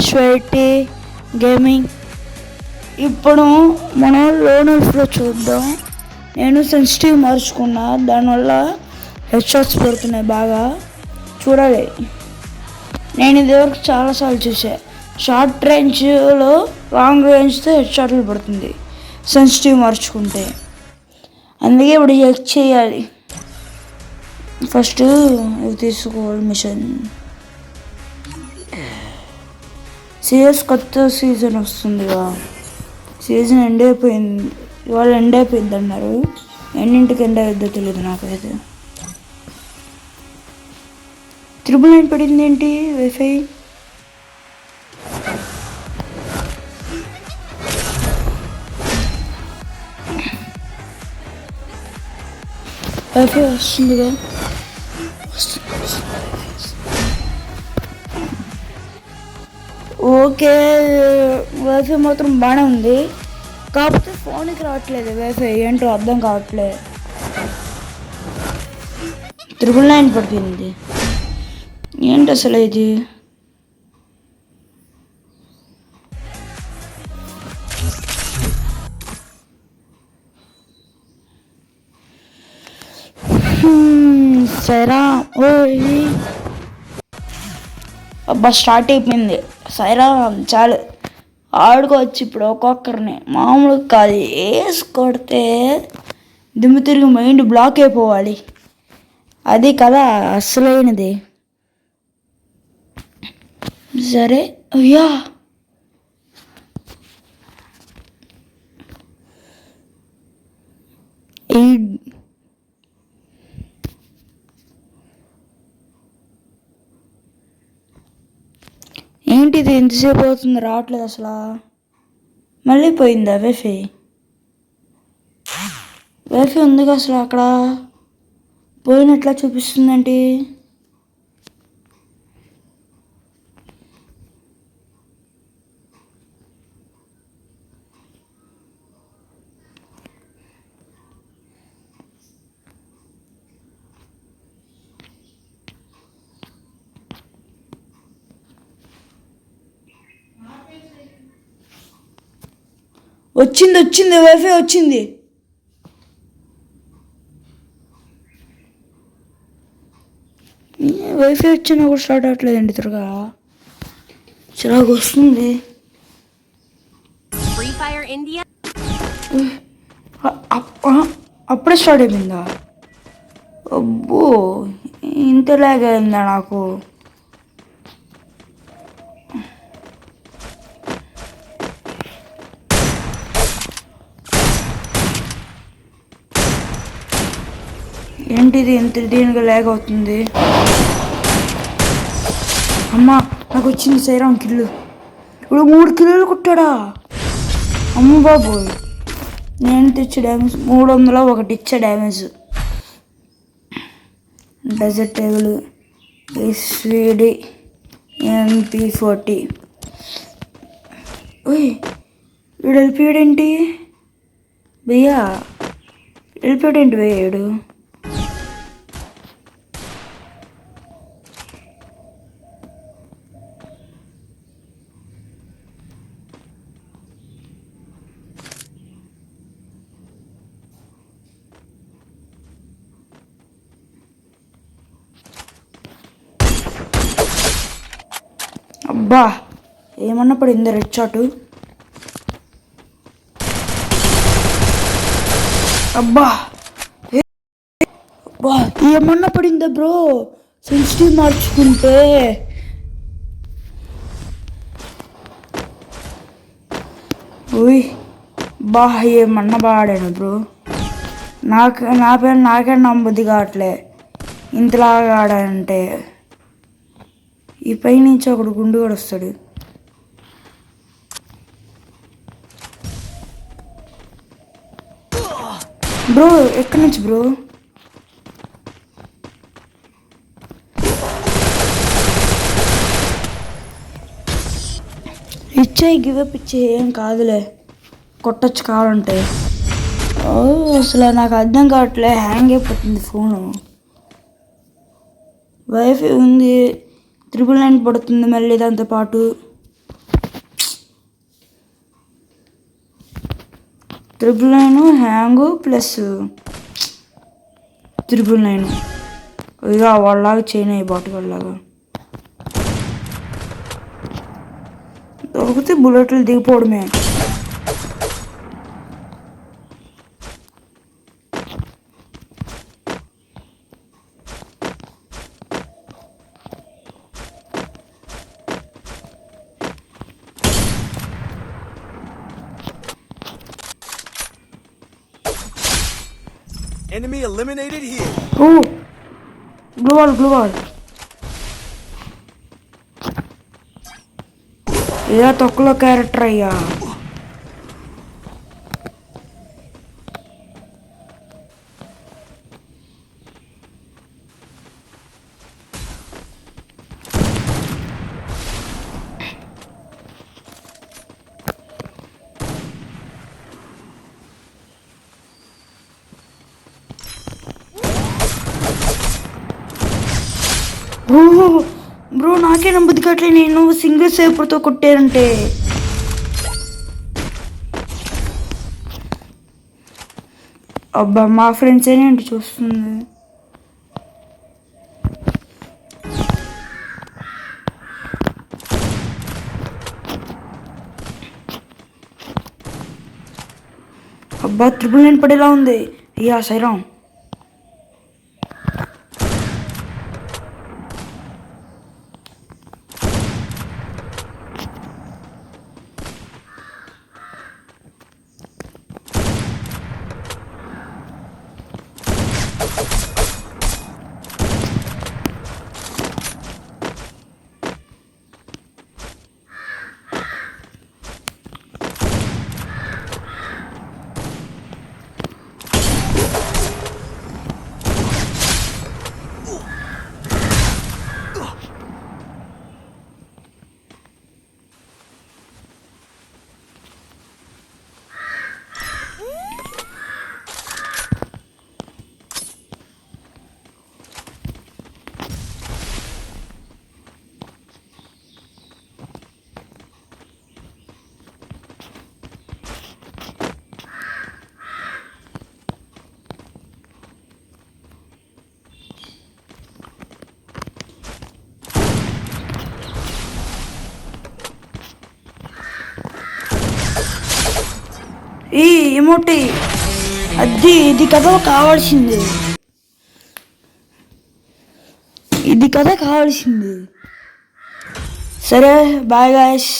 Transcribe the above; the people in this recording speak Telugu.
శ్వేటి గేమింగ్. ఇప్పుడు మనం లోనల్స్లో చూద్దాం. నేను సెన్సిటివ్ మార్చుకున్నా, దానివల్ల హెడ్ షాట్స్ పడుతున్నాయి బాగా. చూడాలి. నేను ఇదివరకు చాలాసార్లు చూసా, షార్ట్ రేంజ్లో లాంగ్ రేంజ్తో హెడ్ షాట్లు పడుతుంది సెన్సిటివ్ మార్చుకుంటే. అందుకే ఇప్పుడు చెక్ చేయాలి. ఫస్ట్ ఇవి తీసుకోవాలి. మిషన్ సిఎస్ కొత్త సీజన్ వస్తుందిగా. సీజన్ ఎండ్ అయిపోయింది, ఇవాళ ఎండ్ అయిపోయింది అన్నారు. ఎన్నింటికి ఎండ్ అయిద్దో తెలియదు నాకైతే. 999 పడింది ఏంటి వైఫై? వైఫై వస్తుందిగా. ఓకే, వైఫై మాత్రం బాగానే ఉంది, కాకపోతే ఫోన్కి రావట్లేదు వైఫై. ఏంటో అర్థం కావట్లేదు. 999 పడుతుంది. ఏంటి అసలు ఇది? సైరా అబ్బా స్టార్ట్ అయిపోయింది. సైరా చాలు, ఆడుకోవచ్చు ఇప్పుడు ఒక్కొక్కరిని. మామూలుగా కాదు, వేసి కొడితే దిమ్ము తిరిగి మైండ్ బ్లాక్ అయిపోవాలి. అది కదా అసలైనది. సరే అయ్యా, ఏంటిది ఎంతసేపు అవుతుంది రావట్లేదు అసలు. మళ్ళీ పోయిందా వైఫై? వైఫై ఉందిగా అసలు, అక్కడ పోయినట్లా చూపిస్తుందండి. వచ్చింది వైఫై వచ్చింది. వైఫై వచ్చినా కూడా స్టార్ట్ అవ్వట్లేదండి. త్వరగా చిరాకు వస్తుంది. అప్పుడే స్టార్ట్ అయిపోయిందా? అబ్బో, ఇంతలాగా అయిందా నాకు? ఏంటిది ఎంత దీనిగా లాగ్ అవుతుంది? అమ్మా, నాకు వచ్చింది సైరామ్ కిల్లు. ఇప్పుడు 3 కిల్లులు కొట్టాడా? అమ్మ బాబోయ్, నేను తెచ్చే డ్యామేజ్ 301 ఇచ్చే damage. Dessert table SVD MP40. ఓయ్, వీడు వెళ్ళిపోయాడేంటి భయ్యా? వెళ్ళిపోయాడేంటి భయ్యాడు? అబ్బా, ఏమన్నా పడిందా రెడ్ షాట్? అబ్బా అబ్బా, ఏమన్నా పడిందా బ్రో? సెన్సిటివ్ మార్చుకుంటే ఓయ్ బా, ఏమన్నా బాడాను బ్రో. నా పేరు నాకే నమ్మబుద్ధి కావట్లే, ఇంతలాగా ఆడానంటే. ఈ పై నుంచి ఒకడు గుండు కూడా వస్తాడు. బ్రో ఎక్కడి నుంచి బ్రో? ఇచ్చేయి, గివప్ ఇచ్చేయి, ఏం కాదులే, కొట్టచ్చు కావాలంటే. అసలు నాకు అర్థం కావట్లే, హ్యాంగ్ అయిపోతుంది ఫోను. వైఫై ఉంది, 999 పడుతుంది మళ్ళీ దాంతోపాటు. 999 హ్యాంగు ప్లస్ 999 ఇక వాళ్ళలాగా చైన్ బాటు వాళ్ళలాగా దొరికితే బుల్లెట్లు దిగిపోవడమే. Enemy eliminated here. ఓ గ్లూ వాల్ ఇలా తొక్కలో క్యారెక్టర్ అయ్యా. ఓహో బ్రో నాకే నమ్మదు కావట్లే నేను సింగిల్ సేపర్తో కొట్టారంటే. అబ్బా మా ఫ్రెండ్స్ ఏంటి చూస్తుంది. అబ్బా 999 పడేలా ఉంది. అయ్యా సైరామ్ ఈ ఎమోటి అది ఇది కదా కావాల్సింది. ఇది కదా కావాల్సింది. సరే బాయ్ గాయ్స్.